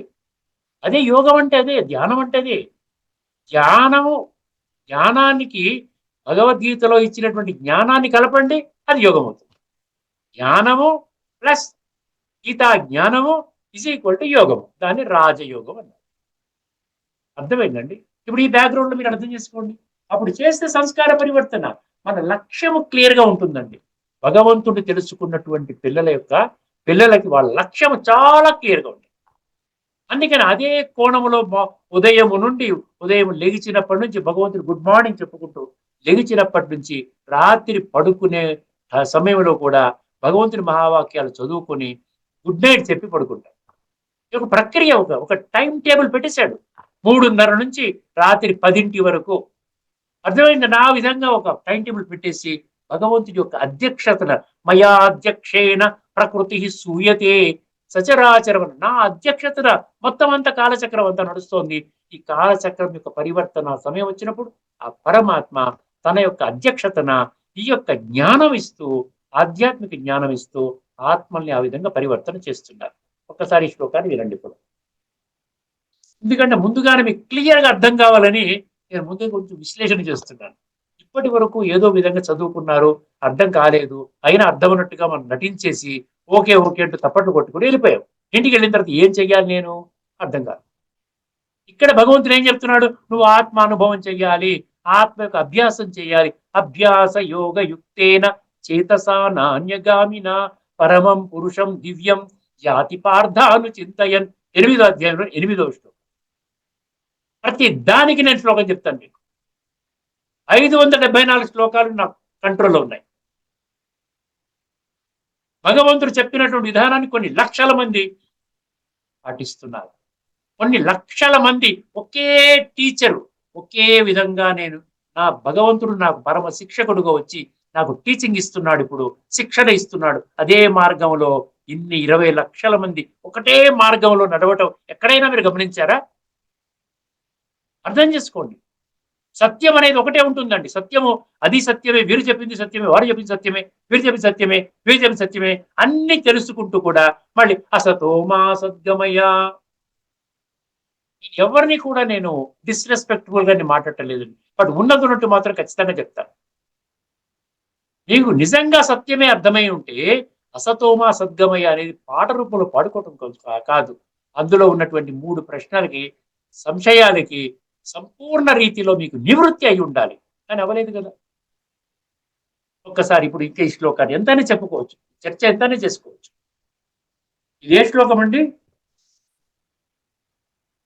అదే యోగం అంటే, అదే ధ్యానం అంటే. అదే ధ్యానము. జ్ఞానానికి భగవద్గీతలో ఇచ్చినటువంటి జ్ఞానాన్ని కలపండి, అది యోగం అవుతుంది. జ్ఞానము ప్లస్ గీతా జ్ఞానము ఇజ్ ఈక్వల్ టు యోగము. దాన్ని రాజయోగం అన్నారు. అర్థమైందండి? ఇప్పుడు ఈ బ్యాక్గ్రౌండ్ లో మీరు అర్థం చేసుకోండి. అప్పుడు చేస్తే సంస్కార పరివర్తన. మన లక్ష్యము క్లియర్ గా ఉంటుందండి. భగవంతుడు తెలుసుకున్నటువంటి పిల్లలకి వాళ్ళ లక్ష్యం చాలా క్లియర్ గా ఉంటుంది. అందుకని అదే కోణములో ఉదయం లెగిచినప్పటి నుంచి భగవంతుడు గుడ్ మార్నింగ్ చెప్పుకుంటూ, లెగిచినప్పటి నుంచి రాత్రి పడుకునే సమయంలో కూడా భగవంతుని మహావాక్యాలు చదువుకొని గుడ్ నైట్ చెప్పి పడుకుంటాడు. ఒక ప్రక్రియ, ఒక టైం టేబుల్ పెట్టేశాడు. 3:30 నుంచి రాత్రి 10 వరకు. అర్థమైంది? నా విధంగా ఒక టైం టేబుల్ పెట్టేసి భగవంతుడి యొక్క అధ్యక్షతన, మయా అధ్యక్షేణ ప్రకృతి సూయతే సచరాచరం, నా అధ్యక్షతన మొత్తం అంతా కాలచక్రం అంతా నడుస్తోంది. ఈ కాలచక్రం యొక్క పరివర్తన సమయం వచ్చినప్పుడు ఆ పరమాత్మ తన యొక్క అధ్యక్షతన ఈ యొక్క జ్ఞానం ఇస్తూ, ఆధ్యాత్మిక జ్ఞానం ఇస్తూ ఆత్మల్ని ఆ విధంగా పరివర్తన చేస్తున్నారు. ఒక్కసారి ఈ శ్లోకాన్ని వినండి ఇప్పుడు. ఎందుకంటే ముందుగానే మీకు క్లియర్ గా అర్థం కావాలని నేను ముందే కొంచెం విశ్లేషణ చేస్తున్నాను. ఇప్పటి వరకు ఏదో విధంగా చదువుకున్నారు, అర్థం కాలేదు, అయినా అర్థం అన్నట్టుగా మనం నటించేసి ఓకే ఓకే అంటూ తప్పట్లు కొట్టుకుని వెళ్ళిపోయాం. ఇంటికి వెళ్ళిన తర్వాత ఏం చెయ్యాలి నేను? అర్థం కాదు. ఇక్కడ భగవంతుడు ఏం చెప్తున్నాడు? నువ్వు ఆత్మ అనుభవం చెయ్యాలి, ఆత్మ యొక్క అభ్యాసం చేయాలి. అభ్యాస యోగ యుక్తేన చేతసా నాణ్యగామిన పరమం పురుషం దివ్యం యాతి పార్థాను చింతయన్. 8వ అధ్యాయంలో 8వ శ్లోకం. ప్రతి దానికి నేను శ్లోకం చెప్తాను మీకు. 574 శ్లోకాలు నా కంట్రోల్లో ఉన్నాయి. భగవంతుడు చెప్పినటువంటి విధానాన్ని కొన్ని లక్షల మంది పాటిస్తున్నారు. కొన్ని లక్షల మంది ఒకే టీచరు, ఒకే విధంగా నా భగవంతుడు నాకు పరమ శిక్షకుడుగా వచ్చి నాకు టీచింగ్ ఇస్తున్నాడు, ఇప్పుడు శిక్షణ ఇస్తున్నాడు. అదే మార్గంలో ఇన్ని 20 లక్షల మంది ఒకటే మార్గంలో నడవటం ఎక్కడైనా మీరు గమనించారా? అర్థం చేసుకోండి. సత్యం అనేది ఒకటే ఉంటుందండి. సత్యము అది సత్యమే, వీరు చెప్పింది సత్యమే, వారు చెప్పింది సత్యమే, వీరు చెప్పింది సత్యమే, వీరు చెప్పింది సత్యమే, అన్ని తెలుసుకుంటూ కూడా మళ్ళీ అసతో మా సద్గమయ. ఎవరిని కూడా నేను డిస్రెస్పెక్ట్ఫుల్ గా మాట్లాడటలేదు. బట్ ఉన్నట్టు మాత్రం ఖచ్చితంగా చెప్తాను. నీకు నిజంగా సత్యమే అర్థమై ఉంటే అసతోమా సద్గమయ అనేది పాట రూపంలో పాడుకోవటం కాదు. అందులో ఉన్నటువంటి 3 ప్రశ్నలకి, సంశయాలకి సంపూర్ణ రీతిలో మీకు నివృత్తి అయి ఉండాలి. కానీ అవ్వలేదు కదా. ఒక్కసారి ఇప్పుడు ఇంకే శ్లోకాన్ని ఎంతైనా చెప్పుకోవచ్చు, చర్చ ఎంతైనా చేసుకోవచ్చు. ఇదే శ్లోకం అండి,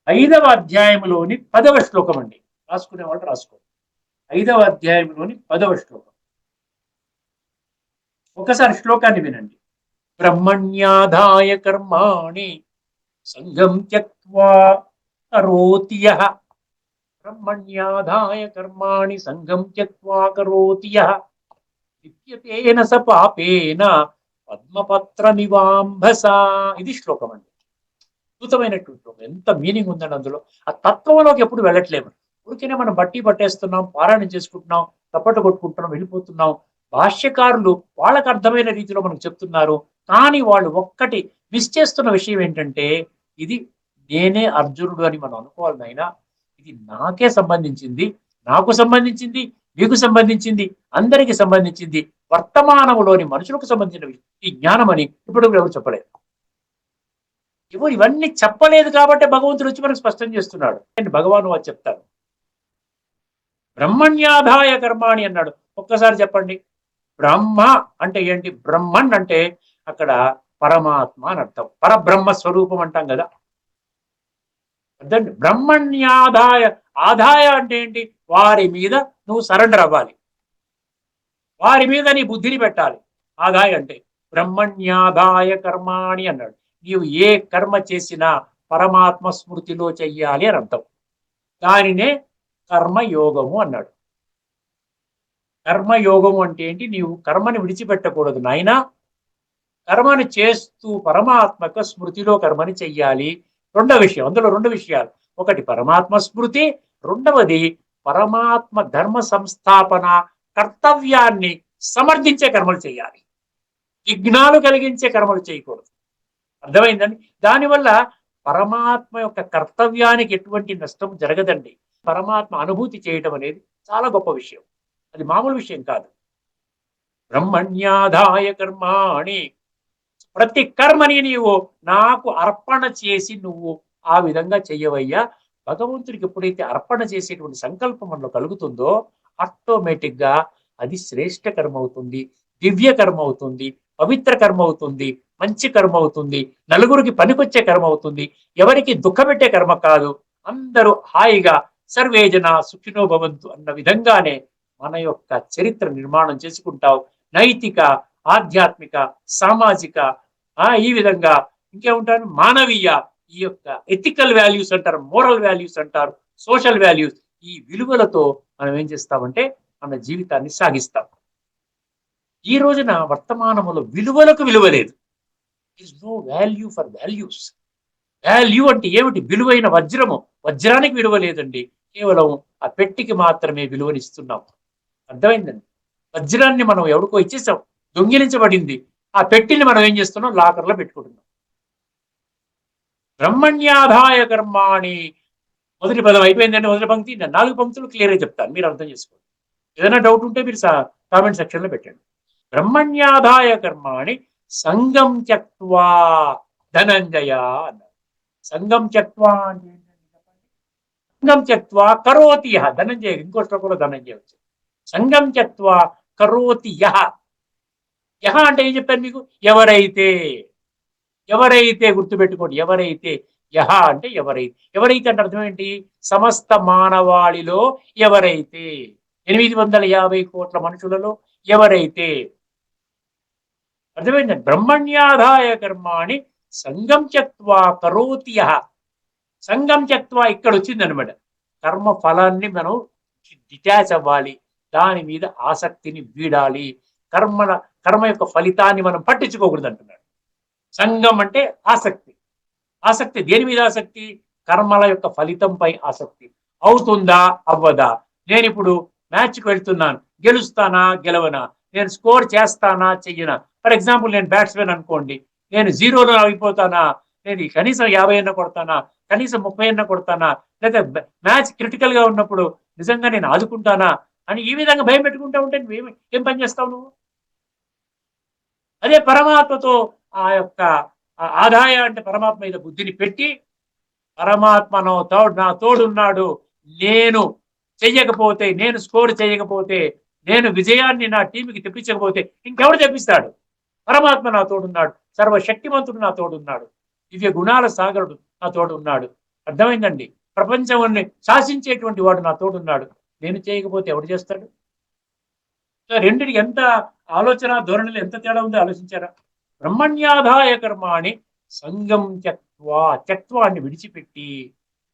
5వ అధ్యాయంలోని 10వ శ్లోకం అండి. రాసుకునే వాళ్ళు రాసుకోండి. 5వ అధ్యాయంలోని 10వ శ్లోకం. ఒకసారి శ్లోకాన్ని వినండి. బ్రహ్మణ్యాధాయ కర్మాణి సంగం త్యక్త్వా కరోతి యః. బ్రహ్మణ్యాధాయ కర్మాణి సంగం త్యక్త్వా కరోతి యః లిప్యతేన స పాపేన పద్మపత్రమివాంభస. ఇది శ్లోకం అండి. అద్భుతమైనటువంటి శ్లోకం. ఎంత మీనింగ్ ఉందండి అందులో. ఆ తత్వంలోకి ఎప్పుడు వెళ్ళట్లేము. ఊరికనే మనం పట్టేస్తున్నాం, పారాయణం చేసుకుంటున్నాం, తప్పట్టు కొట్టుకుంటున్నాం, వెళ్ళిపోతున్నాం. భాష్యకారులు వాళ్ళకు అర్థమైన రీతిలో మనకు చెప్తున్నారు. కానీ వాళ్ళు ఒక్కటి మిస్ చేస్తున్న విషయం ఏంటంటే, ఇది నేనే అర్జునుడు అని మనం అనుకోవాలి నాయనా. ఇది నాకే సంబంధించింది, నాకు సంబంధించింది, మీకు సంబంధించింది, అందరికి సంబంధించింది, వర్తమానములోని మనుషులకు సంబంధించిన ఈ జ్ఞానం అని ఇప్పుడు ఎవరు చెప్పలేదు. ఇవన్నీ చెప్పలేదు కాబట్టి భగవంతుడు వచ్చి మనకు స్పష్టం చేస్తున్నాడు. భగవాను వారు చెప్తారు. బ్రహ్మణ్యాధాయ కర్మాణి అన్నాడు. ఒక్కసారి చెప్పండి, బ్రహ్మ అంటే ఏంటి? బ్రహ్మన్ అంటే అక్కడ పరమాత్మ అని అర్థం. పరబ్రహ్మ స్వరూపం అంటాం కదా. అర్థండి. బ్రహ్మణ్యాదాయ, ఆదాయ అంటే ఏంటి? వారి మీద నువ్వు సరెండర్ అవ్వాలి, వారి మీద నీ బుద్ధిని పెట్టాలి. ఆదాయ అంటే బ్రహ్మణ్యాదాయ కర్మాణి అన్నాడు. నీవు ఏ కర్మ చేసినా పరమాత్మ స్మృతిలో చెయ్యాలి అని అర్థం. దానినే కర్మయోగము అన్నాడు. కర్మయోగము అంటే ఏంటి? నీవు కర్మని విడిచిపెట్టకూడదు నాయనా. కర్మని చేస్తూ పరమాత్మక స్మృతిలో కర్మని చెయ్యాలి. రెండవ విషయం, అందులో 2 విషయాలు. ఒకటి పరమాత్మ స్మృతి, రెండవది పరమాత్మ ధర్మ సంస్థాపన కర్తవ్యాన్ని సమర్థించే కర్మలు చేయాలి. విఘ్నాలు కలిగించే కర్మలు చేయకూడదు. అర్థమైందండి? దానివల్ల పరమాత్మ యొక్క కర్తవ్యానికి ఎటువంటి నష్టం జరగదండి. పరమాత్మ అనుభూతి చేయటం అనేది చాలా గొప్ప విషయం. అది మామూలు విషయం కాదు. బ్రహ్మణ్యాధాయ కర్మాణి, ప్రతి కర్మని నీవు నాకు అర్పణ చేసి నువ్వు ఆ విధంగా చెయ్యవయ్యా. భగవంతుడికి ఎప్పుడైతే అర్పణ చేసేటువంటి సంకల్పం మనలో కలుగుతుందో ఆటోమేటిక్ గా అది శ్రేష్ఠ కర్మ అవుతుంది, దివ్య కర్మ అవుతుంది, పవిత్ర కర్మ అవుతుంది, మంచి కర్మ అవుతుంది, నలుగురికి పనికొచ్చే కర్మ అవుతుంది, ఎవరికి దుఃఖపెట్టే కర్మ కాదు. అందరూ హాయిగా సర్వే జన సుఖినో భవంతు అన్న విధంగానే మన యొక్క చరిత్ర నిర్మాణం చేసుకుంటావు. నైతిక, ఆధ్యాత్మిక, సామాజిక, ఈ విధంగా ఇంకేముంటారు, మానవీయ, ఈ యొక్క ఎథికల్ వాల్యూస్ అంటారు, మోరల్ వాల్యూస్ అంటారు, సోషల్ వాల్యూస్, ఈ విలువలతో మనం ఏం చేస్తామంటే మన జీవితాన్ని సాగిస్తాం. ఈ రోజున వర్తమానములో విలువలకు విలువ లేదు. Is no value for values. Value అంటే ఏమిటి? విలువైన వజ్రము, వజ్రానికి విలువ లేదండి, కేవలం ఆ పెట్టికి మాత్రమే విలువనిస్తున్నాం. అర్థమైందండి? వజ్రాన్ని మనం ఎవరికో ఇచ్చేసాం, దొంగిలించబడింది. ఆ పెట్టిని మనం ఏం చేస్తున్నాం? లాకర్లో పెట్టుకుంటున్నాం. బ్రహ్మణ్యాధాయ కర్మాణి, మొదటి పదం అయిపోయిందండి. మొదటి పంక్తి 4 పంక్తులు క్లియర్ గా చెప్తాను, మీరు అర్థం చేసుకోండి. ఏదైనా డౌట్ ఉంటే మీరు కామెంట్ సెక్షన్ లో పెట్టండి. బ్రహ్మణ్యాధాయ కర్మాణి సంగం త్యక్త్వా ధనంజయ అన్నారు. సంగం త్యక్త్వా అంటే ఏంటంటే చెప్పండి. సంగం త్యక్త్వా కరోతి యః, ధనంజయ ఇంకో శ్లోకంలో ధనంజయ వచ్చింది. సంగం త్యక్త్వా కరోతి యః. యః అంటే ఏం చెప్పారు మీకు? ఎవరైతే, ఎవరైతే, గుర్తుపెట్టుకోండి, ఎవరైతే. యహ అంటే ఎవరైతే. ఎవరైతే అంటే అర్థం ఏంటి? సమస్త మానవాళిలో ఎవరైతే, 850 కోట్ల మనుషులలో ఎవరైతే. అర్థమైందండి? బ్రహ్మణ్యాధాయ కర్మాణి సంగం త్యక్త్వా కరోతి యః. సంగం త్యక్త్వా ఇక్కడ వచ్చింది అనమాట. కర్మ ఫలాన్ని మనం డిటాచ్ అవ్వాలి, దాని మీద ఆసక్తిని వీడాలి. కర్మ యొక్క ఫలితాన్ని మనం పట్టించుకోకూడదు అంటున్నాడు. సంగం అంటే ఆసక్తి. ఆసక్తి దేని మీద? ఆసక్తి కర్మల యొక్క ఫలితంపై ఆసక్తి. అవుతుందా అవ్వదా? నేను ఇప్పుడు మ్యాచ్కి వెళ్తున్నాను, గెలుస్తానా గెలవనా, నేను స్కోర్ చేస్తానా చెయ్యనా. ఫర్ ఎగ్జాంపుల్ నేను బ్యాట్స్మెన్ అనుకోండి, నేను 0లో అయిపోతానా, నేను కనీసం 50 అన్న కొడతానా, కనీసం 30 అన్న కొడతానా, లేదా మ్యాచ్ క్రిటికల్ గా ఉన్నప్పుడు నిజంగా నేను ఆదుకుంటానా అని ఈ విధంగా భయం పెట్టుకుంటా ఉంటే ఏం పని చేస్తావు నువ్వు? అదే పరమాత్మతో ఆ యొక్క ఆదాయ అంటే పరమాత్మ మీద బుద్ధిని పెట్టి, పరమాత్మ నా తోడున్నాడు, నేను చెయ్యకపోతే, నేను స్కోర్ చేయకపోతే, నేను విజయాన్ని నా టీంకి తెప్పించకపోతే ఇంకెవడు తెప్పిస్తాడు? పరమాత్మ నా తోడున్నాడు, సర్వశక్తిమంతుడు నా తోడున్నాడు, దివ్య గుణాల సాగరుడు నా తోడున్నాడు. అర్థమైందండి? ప్రపంచాన్ని శాసించేటువంటి వాడు నా తోడున్నాడు. నేను చేయకపోతే ఎవడు చేస్తాడు? రెండిటికి ఎంత ఆలోచన ధోరణిలో ఎంత తేడా ఉందో ఆలోచించారా? బ్రహ్మణ్యాధాయ కర్మాణి సంగం త్యక్త్వా, త్యక్త్వాన్ని విడిచిపెట్టి,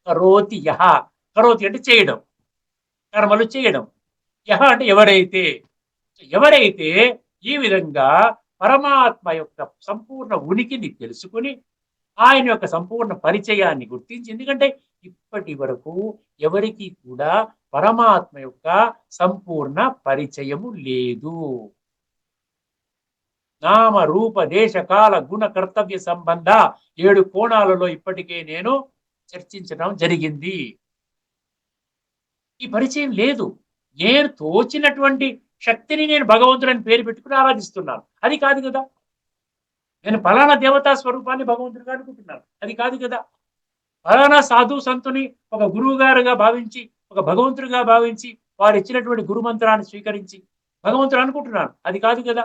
కరోతి యః, కరోతి అంటే చేయడం, కర్మలు చేయడం. యః అంటే ఎవరైతే. ఎవరైతే ఈ విధంగా పరమాత్మ యొక్క సంపూర్ణ ఉనికిని తెలుసుకుని, ఆయన యొక్క సంపూర్ణ పరిచయాన్ని గుర్తించి, ఎందుకంటే ఇప్పటి వరకు ఎవరికి కూడా పరమాత్మ యొక్క సంపూర్ణ పరిచయము లేదు. నామ రూప దేశ కాల గుణ కర్తవ్య సంబంధ 7 కోణాలలో ఇప్పటికే నేను చర్చించడం జరిగింది. ఈ పరిచయం లేదు. నేను తోచినటువంటి శక్తిని నేను భగవంతుడని పేరు పెట్టుకుని ఆరాధిస్తున్నాను. అది కాదు కదా. నేను ఫలానా దేవతా స్వరూపాన్ని భగవంతుడిగా అనుకుంటున్నాను. అది కాదు కదా. ఫలానా సాధు సంతుని ఒక గురువు గారుగా భావించి, ఒక భగవంతుడిగా భావించి, వారు ఇచ్చినటువంటి గురు మంత్రాన్ని స్వీకరించి భగవంతుడు అనుకుంటున్నాను. అది కాదు కదా.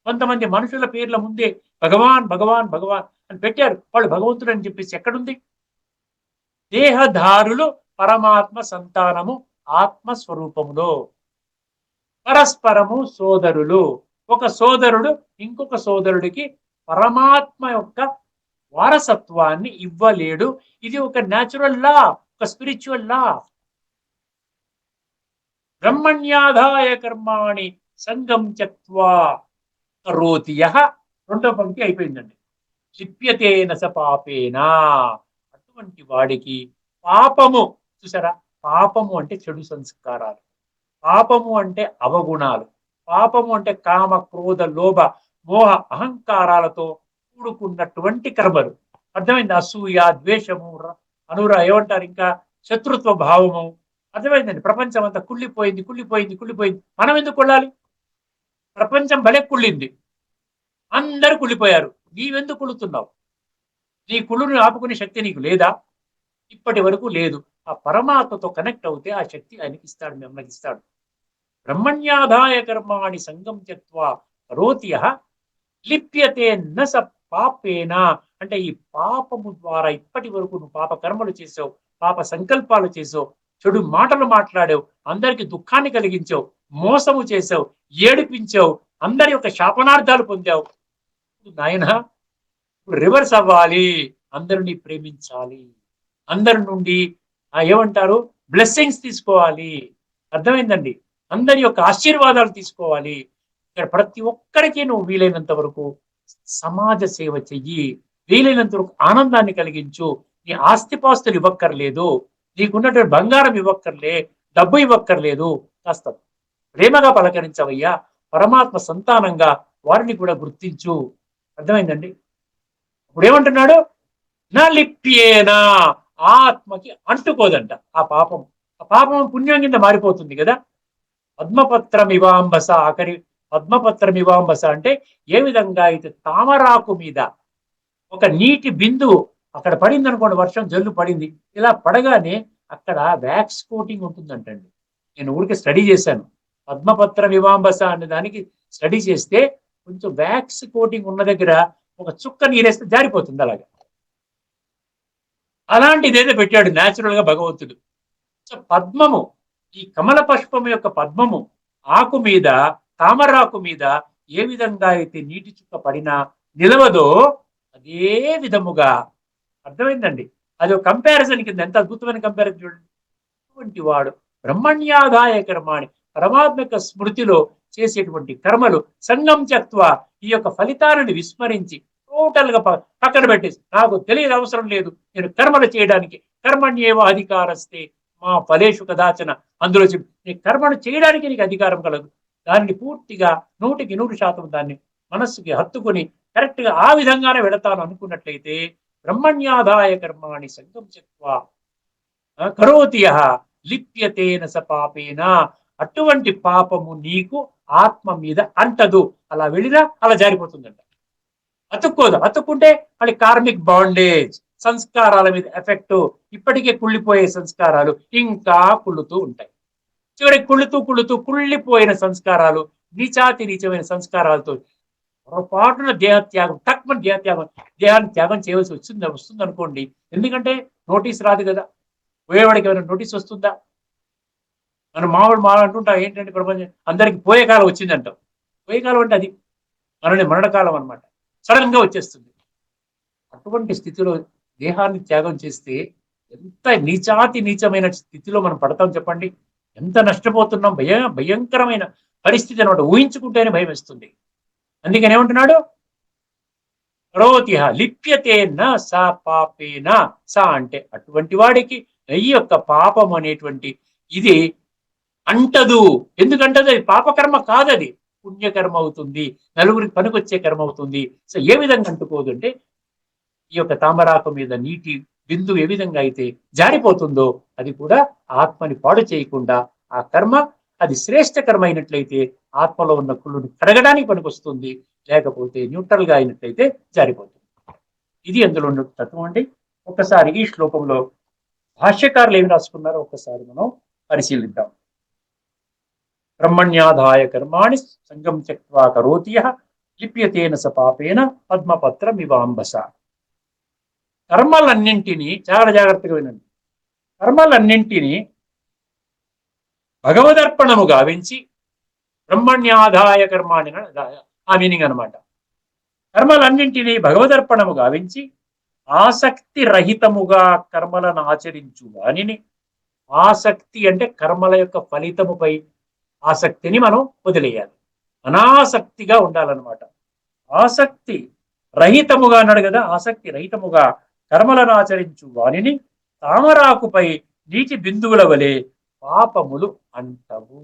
కొంతమంది మనుషుల పేర్ల ముందే భగవాన్ భగవాన్ భగవాన్ అని పెట్టారు. వాళ్ళు భగవంతుడు అని చెప్పేసి ఎక్కడుంది? దేహధారులు పరమాత్మ సంతానము ఆత్మస్వరూపములో పరస్పరము సోదరులు. ఒక సోదరుడు ఇంకొక సోదరుడికి పరమాత్మ యొక్క వారసత్వాన్ని ఇవ్వలేడు. ఇది ఒక న్యాచురల్ లా, ఒక స్పిరిచువల్ లా. బ్రహ్మణ్యాధాయ కర్మాణి సంగం త్యక్త్వా కరోతి యః. 2వ పంక్తి అయిపోయిందండి. లిప్యతేన స పాపేనా, అటువంటి వాడికి పాపము. చూసారా? పాపము అంటే చెడు సంస్కారాలు, పాపము అంటే అవగుణాలు, పాపము అంటే కామ క్రోధ లోభ మోహ అహంకారాలతో కూడుకున్నటువంటి కర్మలు. అర్థమైంది? అసూయ, ద్వేషము, ఏమంటారు ఇంకా, శత్రుత్వ భావము. అర్థమైందండి? ప్రపంచం అంతా కుళ్ళిపోయింది, కుళ్ళిపోయింది, కుళ్ళిపోయింది. మనం ఎందుకు కుళ్ళాలి? ప్రపంచం భలే కుళ్ళింది, అందరూ కుళ్ళిపోయారు. నీవెందుకు కుళ్ళుతున్నావు? నీ కుళ్ళుని ఆపుకునే శక్తి నీకు లేదా? ఇప్పటి వరకు లేదు. ఆ పరమాత్మతో కనెక్ట్ అవుతే ఆ శక్తి ఆయనకి ఇస్తాడు, మిమ్మల్ని ఇస్తాడు. బ్రహ్మణ్యాదాయ కర్మాణి సంగం త్యక్త్వా కరోతి యః లిప్యతే న స పాపేన. అంటే ఈ పాపము ద్వారా ఇప్పటి వరకు నువ్వు పాప కర్మలు చేసావు, పాప సంకల్పాలు చేసావు, చెడు మాటలు మాట్లాడావు, అందరికి దుఃఖాన్ని కలిగించావు, మోసము చేసావు, ఏడిపించావు, అందరి యొక్క శాపనార్థాలు పొందావు. నాయన రివర్స్ అవ్వాలి, అందరినీ ప్రేమించాలి, అందరి నుండి ఏమంటారు బ్లెస్సింగ్స్ తీసుకోవాలి. అర్థమైందండి? అందరి యొక్క ఆశీర్వాదాలు తీసుకోవాలి. ఇక్కడ ప్రతి ఒక్కరికి నువ్వు వీలైనంత వరకు సమాజ సేవ చెయ్యి, వీలైనంత వరకు ఆనందాన్ని కలిగించు. నీ ఆస్తిపాస్తులు ఇవ్వక్కర్లేదు, నీకున్నటువంటి బంగారం ఇవ్వక్కర్లే, డబ్బు ఇవ్వక్కర్లేదు, కాస్త ప్రేమగా పలకరించవయ్యా, పరమాత్మ సంతానంగా వారిని కూడా గుర్తించు. అర్థమైందండి? ఇప్పుడు ఏమంటున్నాడు? నా లిప్యేనా, ఆత్మకి అంటుకోదంట ఆ పాపం. ఆ పాపం పుణ్యం కింద మారిపోతుంది కదా. పద్మపత్రమివాంబస, ఆఖరి పద్మపత్రమివాంబస అంటే ఏ విధంగా అయితే తామరాకు మీద ఒక నీటి బిందువు అక్కడ పడింది అనుకోండి, వర్షం జల్లు పడింది, ఇలా పడగానే అక్కడ వ్యాక్స్ కోటింగ్ ఉంటుందంటండి. నేను ఊరికే స్టడీ చేశాను. పద్మపత్రమివాంబస అనే దానికి స్టడీ చేస్తే కొంచెం వ్యాక్స్ కోటింగ్ ఉన్న దగ్గర ఒక చుక్క నీరేస్తే జారిపోతుంది అలాగా. అలాంటిదేదో పెట్టాడు న్యాచురల్ గా భగవంతుడు. సో పద్మము, ఈ కమల పుష్పం యొక్క పద్మము ఆకు మీద, తామరాకు మీద ఏ విధంగా అయితే నీటి చుక్క పడినా నిలవదో అదే విధముగా. అర్థమైందండి? అది ఒక కంపారిజన్ కింద, ఎంత అద్భుతమైన కంపారిజన్ చూడండి. అటువంటి వాడు బ్రహ్మణ్యాదాయ కర్మాణి, పరమాత్మ యొక్క స్మృతిలో చేసేటువంటి కర్మలు సంగం త్యక్త్వా, ఈ యొక్క ఫలితాలను విస్మరించి టోటల్ గా పక్కన పెట్టేసి, నాకు తెలియదు, అవసరం లేదు, నేను కర్మలు చేయడానికి, కర్మణ్యేవ అధికారస్తే మా ఫలేషు కదాచన, అందులో చెప్పి నీ కర్మను చేయడానికి నీకు అధికారం కలదు. దానిని పూర్తిగా 100% దాన్ని మనస్సుకి హత్తుకుని కరెక్ట్ గా ఆ విధంగానే వెళతాను అనుకున్నట్లయితే బ్రహ్మణ్యాదాయ కర్మాణి సంగం త్యక్త్వా కరోతి యః లిప్యతేన స పాపేన. అటువంటి పాపము నీకు ఆత్మ మీద అంటదు. అలా వెళ్ళినా అలా జారిపోతుందంట. అతుక్కోదు. అతుక్కుంటే మళ్ళీ కార్మిక్ బాండేజ్, సంస్కారాల మీద ఎఫెక్ట్, ఇప్పటికే కుళ్ళిపోయే సంస్కారాలు ఇంకా కుళ్ళుతూ ఉంటాయి. చివరికి కుళ్ళుతూ కుళ్ళుతూ కుళ్ళిపోయిన సంస్కారాలు, నీచమైన సంస్కారాలతో పొరపాటున దేహత్యాగం, తక్కువ దేహాన్ని త్యాగం చేయవలసి వస్తుంది అనుకోండి. ఎందుకంటే నోటీస్ రాదు కదా. పోయేవాడికి ఏమైనా నోటీస్ వస్తుందా? మనం మామూలు అంటుంటాం, ఏంటంటే ప్రపంచం అందరికి పోయే కాలం వచ్చిందంటాం. పోయే కాలం అంటే అది మరణకాలం అనమాట. సడన్ గా వచ్చేస్తుంది. అటువంటి స్థితిలో దేహాన్ని త్యాగం చేస్తే ఎంత నీచమైన స్థితిలో మనం పడతాం చెప్పండి. ఎంత నష్టపోతున్నాం. భయంకరమైన పరిస్థితి అనమాట. ఊహించుకుంటేనే భయం వేస్తుంది. అందుకని ఏమంటున్నాడు? కరోతిహ లిప్యతే న సా పాపేన. సా అంటే అటువంటి వాడికి ఈ యొక్క పాపం అనేటువంటి ఇది అంటదు. ఎందుకంటది? అది పాపకర్మ కాదది, పుణ్యకర్మ అవుతుంది, నలుగురికి పనికొచ్చే కర్మ అవుతుంది. సో ఏ విధంగా అంటుకోదు అంటే, ఈ యొక్క తామరాకు మీద నీటి బిందువు ఏ విధంగా అయితే జారిపోతుందో అది కూడా ఆత్మని పాడు చేయకుండా, ఆ కర్మ అది శ్రేష్ఠ కర్మ అయినట్లయితే ఆత్మలో ఉన్న కుళ్ళుని కడగడానికి పనికొస్తుంది, లేకపోతే న్యూట్రల్ గా అయినట్లయితే జారిపోతుంది. ఇది అందులో ఉన్న తత్వం అండి. ఒకసారి ఈ శ్లోకంలో భాష్యకారులు ఏమి రాసుకున్నారో ఒక్కసారి మనం పరిశీలిద్దాం. బ్రహ్మణ్యాదాయ కర్మాణి సంగం త్యక్త్వా కరోతి యః లిప్యతేన స పాపేన పద్మపత్రమివాంబస. కర్మలన్నింటినీ చాలా జాగ్రత్తగా వినండి. కర్మలన్నింటినీ భగవదర్పణము గావించి, బ్రహ్మణ్యాదాయ కర్మాణి ఆ మీనింగ్ అనమాట. కర్మలన్నింటినీ భగవదర్పణము గావించి ఆసక్తి రహితముగా కర్మలను ఆచరించు వానిని. ఆసక్తి అంటే కర్మల యొక్క ఫలితముపై ఆసక్తిని మనం వదిలేయాలి, అనాసక్తిగా ఉండాలన్నమాట. ఆసక్తి రహితముగా అన్నాడు కదా. ఆసక్తి రహితముగా కర్మలను ఆచరించు వానిని తామరాకుపై నీటి బిందువుల వలె పాపములు అంటవు.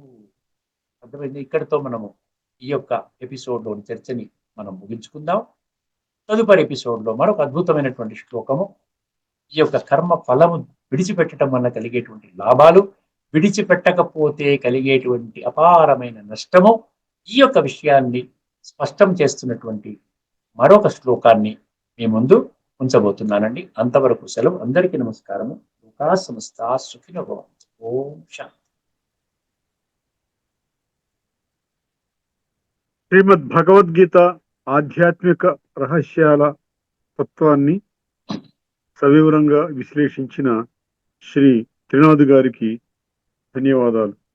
అర్థమైంది? ఇక్కడితో మనము ఈ యొక్క ఎపిసోడ్లోని చర్చని మనం ముగించుకుందాం. తదుపరి ఎపిసోడ్లో మరొక అద్భుతమైనటువంటి శ్లోకము, ఈ యొక్క కర్మ ఫలము విడిచిపెట్టడం వల్ల కలిగేటువంటి లాభాలు, విడిచిపెట్టకపోతే కలిగేటువంటి అపారమైన నష్టము, ఈ యొక్క విషయాన్ని స్పష్టం చేస్తున్నటువంటి మరొక శ్లోకాన్ని మీ ముందు ఉంచబోతున్నానండి. అంతవరకు సెలవు. అందరికీ నమస్కారము. లోకా సమస్తా సుఖినో భవంతు. ఓం శాంతి. శ్రీమద్ భగవద్గీత ఆధ్యాత్మిక రహస్యాల తత్వాన్ని సవివరంగా విశ్లేషించిన శ్రీ త్రినాథ్ గారికి ధన్యవాదాలు.